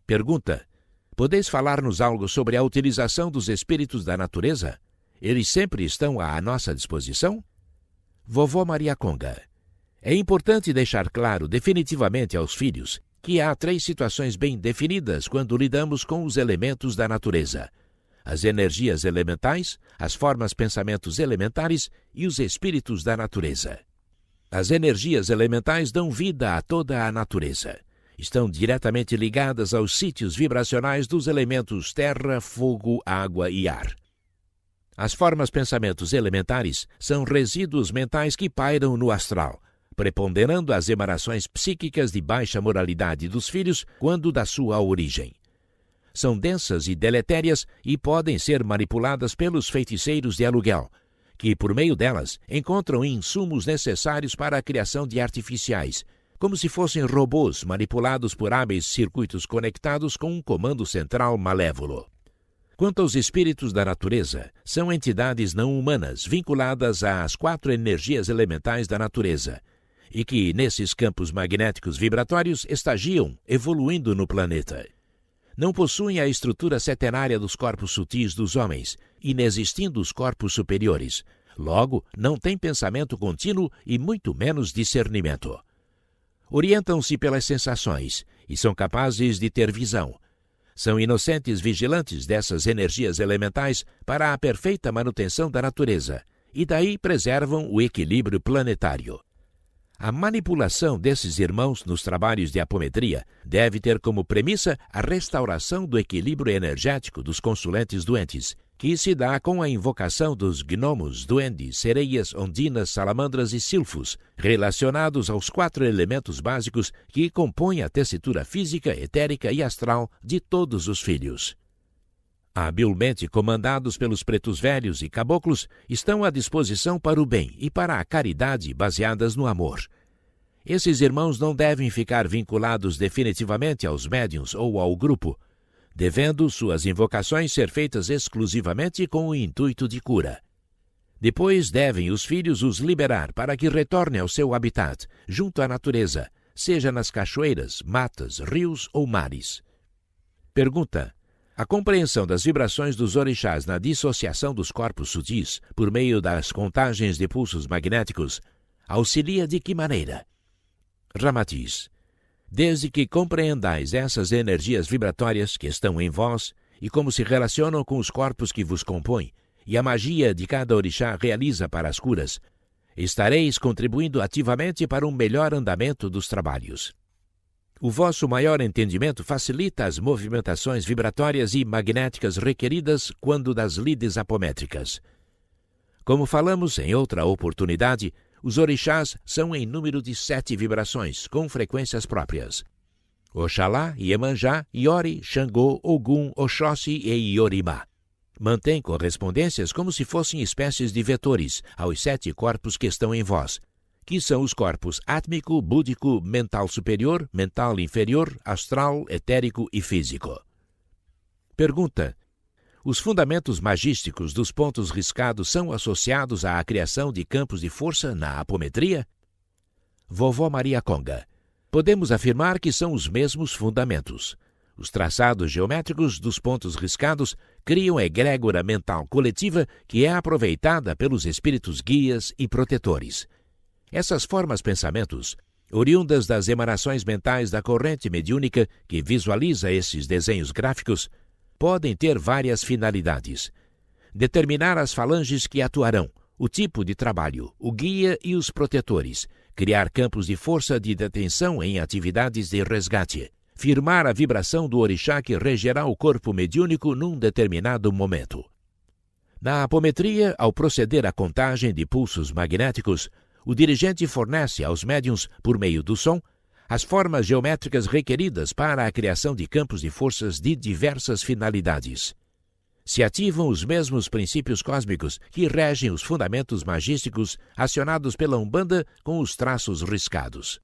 Pergunta: podeis falar-nos algo sobre a utilização dos espíritos da natureza? Eles sempre estão à nossa disposição? Vovó Maria Conga: é importante deixar claro definitivamente aos filhos que há 3 situações bem definidas quando lidamos com os elementos da natureza: as energias elementais, as formas pensamentos elementares e os espíritos da natureza. As energias elementais dão vida a toda a natureza. Estão diretamente ligadas aos sítios vibracionais dos elementos terra, fogo, água e ar. As formas pensamentos elementares são resíduos mentais que pairam no astral, preponderando as emanações psíquicas de baixa moralidade dos filhos quando da sua origem. São densas e deletérias e podem ser manipuladas pelos feiticeiros de aluguel, que, por meio delas, encontram insumos necessários para a criação de artificiais, como se fossem robôs manipulados por hábeis circuitos conectados com um comando central malévolo. Quanto aos espíritos da natureza, são entidades não humanas vinculadas às 4 energias elementais da natureza, e que, nesses campos magnéticos vibratórios, estagiam, evoluindo no planeta. Não possuem a estrutura setenária dos corpos sutis dos homens, inexistindo os corpos superiores. Logo, não têm pensamento contínuo e muito menos discernimento. Orientam-se pelas sensações e são capazes de ter visão. São inocentes vigilantes dessas energias elementais para a perfeita manutenção da natureza, e daí preservam o equilíbrio planetário. A manipulação desses irmãos nos trabalhos de apometria deve ter como premissa a restauração do equilíbrio energético dos consulentes doentes, que se dá com a invocação dos gnomos, duendes, sereias, ondinas, salamandras e silfos, relacionados aos 4 elementos básicos que compõem a tessitura física, etérica e astral de todos os filhos. Habilmente comandados pelos pretos velhos e caboclos, estão à disposição para o bem e para a caridade baseadas no amor. Esses irmãos não devem ficar vinculados definitivamente aos médiuns ou ao grupo, devendo suas invocações ser feitas exclusivamente com o intuito de cura. Depois devem os filhos os liberar para que retornem ao seu habitat, junto à natureza, seja nas cachoeiras, matas, rios ou mares. Pergunta: a compreensão das vibrações dos orixás na dissociação dos corpos sutis, por meio das contagens de pulsos magnéticos, auxilia de que maneira? Ramatiz: desde que compreendais essas energias vibratórias que estão em vós e como se relacionam com os corpos que vos compõem, e a magia de cada orixá realiza para as curas, estareis contribuindo ativamente para um melhor andamento dos trabalhos. O vosso maior entendimento facilita as movimentações vibratórias e magnéticas requeridas quando das lides apométricas. Como falamos em outra oportunidade, os orixás são em número de 7 vibrações, com frequências próprias. Oxalá, Iemanjá, Iori, Xangô, Ogum, Oxóssi e Iorimá. Mantém correspondências como se fossem espécies de vetores aos 7 corpos que estão em vós, que são os corpos átmico, búdico, mental superior, mental inferior, astral, etérico e físico. Pergunta: os fundamentos magísticos dos pontos riscados são associados à criação de campos de força na apometria? Vovó Maria Conga: podemos afirmar que são os mesmos fundamentos. Os traçados geométricos dos pontos riscados criam egrégora mental coletiva que é aproveitada pelos espíritos guias e protetores. Essas formas pensamentos, oriundas das emanações mentais da corrente mediúnica que visualiza esses desenhos gráficos, podem ter várias finalidades. Determinar as falanges que atuarão, o tipo de trabalho, o guia e os protetores, criar campos de força de detenção em atividades de resgate, firmar a vibração do orixá que regerá o corpo mediúnico num determinado momento. Na apometria, ao proceder à contagem de pulsos magnéticos, o dirigente fornece aos médiuns, por meio do som, as formas geométricas requeridas para a criação de campos de forças de diversas finalidades. Se ativam os mesmos princípios cósmicos que regem os fundamentos magísticos acionados pela Umbanda com os traços riscados.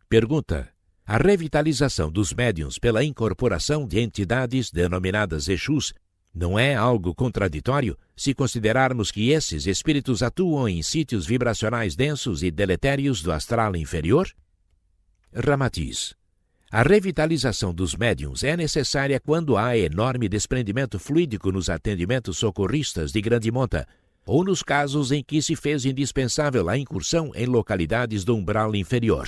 Pergunta: a revitalização dos médiuns pela incorporação de entidades denominadas Exus não é algo contraditório se considerarmos que esses espíritos atuam em sítios vibracionais densos e deletérios do astral inferior? Ramatiz: A revitalização dos médiuns é necessária quando há enorme desprendimento fluídico nos atendimentos socorristas de grande monta, ou nos casos em que se fez indispensável a incursão em localidades do umbral inferior.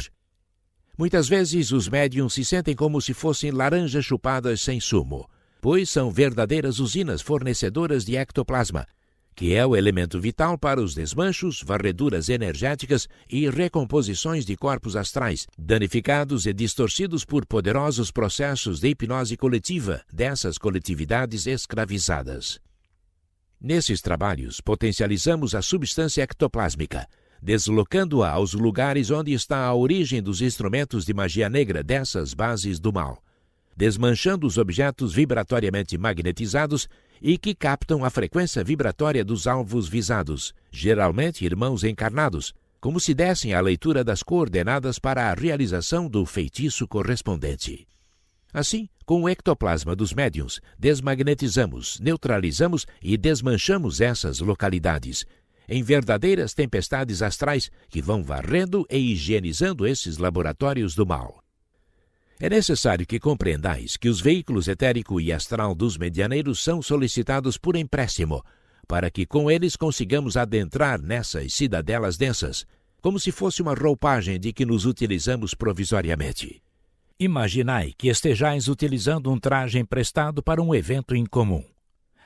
Muitas vezes os médiuns se sentem como se fossem laranjas chupadas sem sumo, pois são verdadeiras usinas fornecedoras de ectoplasma, que é o elemento vital para os desmanchos, varreduras energéticas e recomposições de corpos astrais, danificados e distorcidos por poderosos processos de hipnose coletiva dessas coletividades escravizadas. Nesses trabalhos, potencializamos a substância ectoplásmica, deslocando-a aos lugares onde está a origem dos instrumentos de magia negra dessas bases do mal, desmanchando os objetos vibratoriamente magnetizados e que captam a frequência vibratória dos alvos visados, geralmente irmãos encarnados, como se dessem a leitura das coordenadas para a realização do feitiço correspondente. Assim, com o ectoplasma dos médiuns, desmagnetizamos, neutralizamos e desmanchamos essas localidades, em verdadeiras tempestades astrais que vão varrendo e higienizando esses laboratórios do mal. É necessário que compreendais que os veículos etérico e astral dos medianeiros são solicitados por empréstimo, para que com eles consigamos adentrar nessas cidadelas densas, como se fosse uma roupagem de que nos utilizamos provisoriamente. Imaginai que estejais utilizando um traje emprestado para um evento incomum.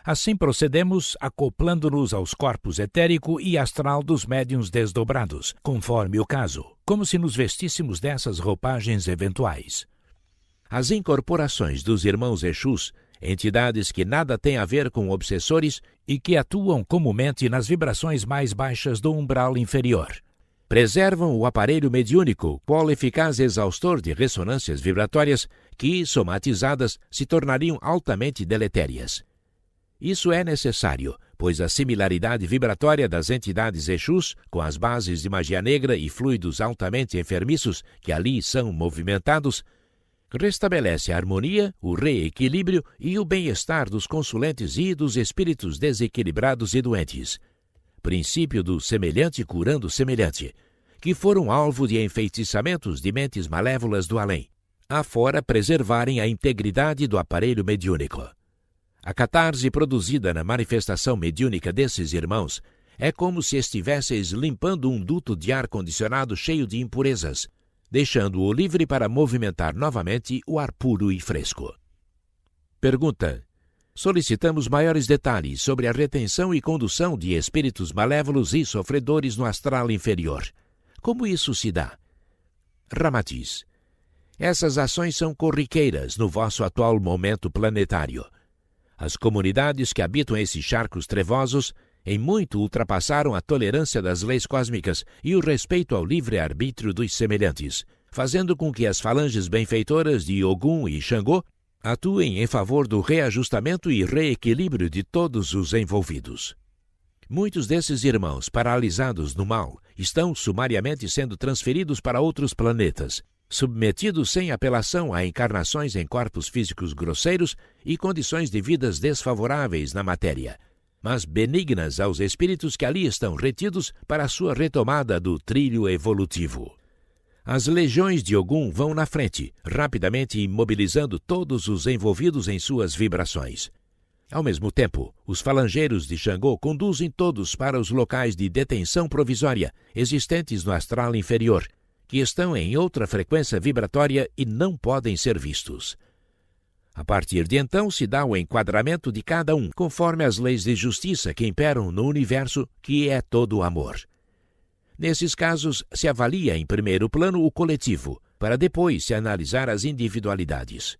Assim procedemos acoplando-nos aos corpos etérico e astral dos médiuns desdobrados, conforme o caso, como se nos vestíssemos dessas roupagens eventuais. As incorporações dos irmãos Exus, entidades que nada têm a ver com obsessores e que atuam comumente nas vibrações mais baixas do umbral inferior, preservam o aparelho mediúnico, qual eficaz exaustor de ressonâncias vibratórias que, somatizadas, se tornariam altamente deletérias. Isso é necessário, pois a similaridade vibratória das entidades Exus com as bases de magia negra e fluidos altamente enfermiços que ali são movimentados restabelece a harmonia, o reequilíbrio e o bem-estar dos consulentes e dos espíritos desequilibrados e doentes. Princípio do semelhante curando semelhante, que foram alvo de enfeitiçamentos de mentes malévolas do além, afora preservarem a integridade do aparelho mediúnico. A catarse produzida na manifestação mediúnica desses irmãos é como se estivesseis limpando um duto de ar-condicionado cheio de impurezas, deixando-o livre para movimentar novamente o ar puro e fresco. Pergunta: solicitamos maiores detalhes sobre a retenção e condução de espíritos malévolos e sofredores no astral inferior. Como isso se dá? Ramatiz: essas ações são corriqueiras no vosso atual momento planetário. As comunidades que habitam esses charcos trevosos em muito ultrapassaram a tolerância das leis cósmicas e o respeito ao livre-arbítrio dos semelhantes, fazendo com que as falanges benfeitoras de Ogum e Xangô atuem em favor do reajustamento e reequilíbrio de todos os envolvidos. Muitos desses irmãos paralisados no mal estão sumariamente sendo transferidos para outros planetas, submetidos sem apelação a encarnações em corpos físicos grosseiros e condições de vidas desfavoráveis na matéria, mas benignas aos espíritos que ali estão retidos para a sua retomada do trilho evolutivo. As legiões de Ogum vão na frente, rapidamente imobilizando todos os envolvidos em suas vibrações. Ao mesmo tempo, os falangeiros de Xangô conduzem todos para os locais de detenção provisória existentes no astral inferior, que estão em outra frequência vibratória e não podem ser vistos. A partir de então se dá o enquadramento de cada um, conforme as leis de justiça que imperam no universo, que é todo amor. Nesses casos, se avalia em primeiro plano o coletivo, para depois se analisar as individualidades.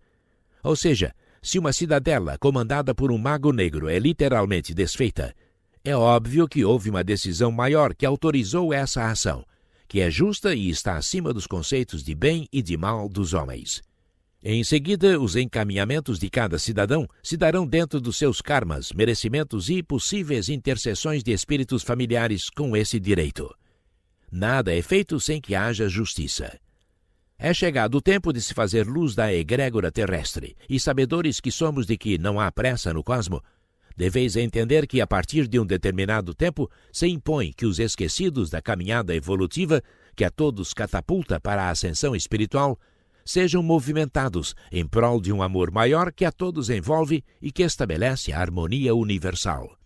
Ou seja, se uma cidadela comandada por um mago negro é literalmente desfeita, é óbvio que houve uma decisão maior que autorizou essa ação, que é justa e está acima dos conceitos de bem e de mal dos homens. Em seguida, os encaminhamentos de cada cidadão se darão dentro dos seus karmas, merecimentos e possíveis intercessões de espíritos familiares com esse direito. Nada é feito sem que haja justiça. É chegado o tempo de se fazer luz da egrégora terrestre, e sabedores que somos de que não há pressa no cosmo, deveis entender que a partir de um determinado tempo se impõe que os esquecidos da caminhada evolutiva, que a todos catapulta para a ascensão espiritual, sejam movimentados em prol de um amor maior que a todos envolve e que estabelece a harmonia universal.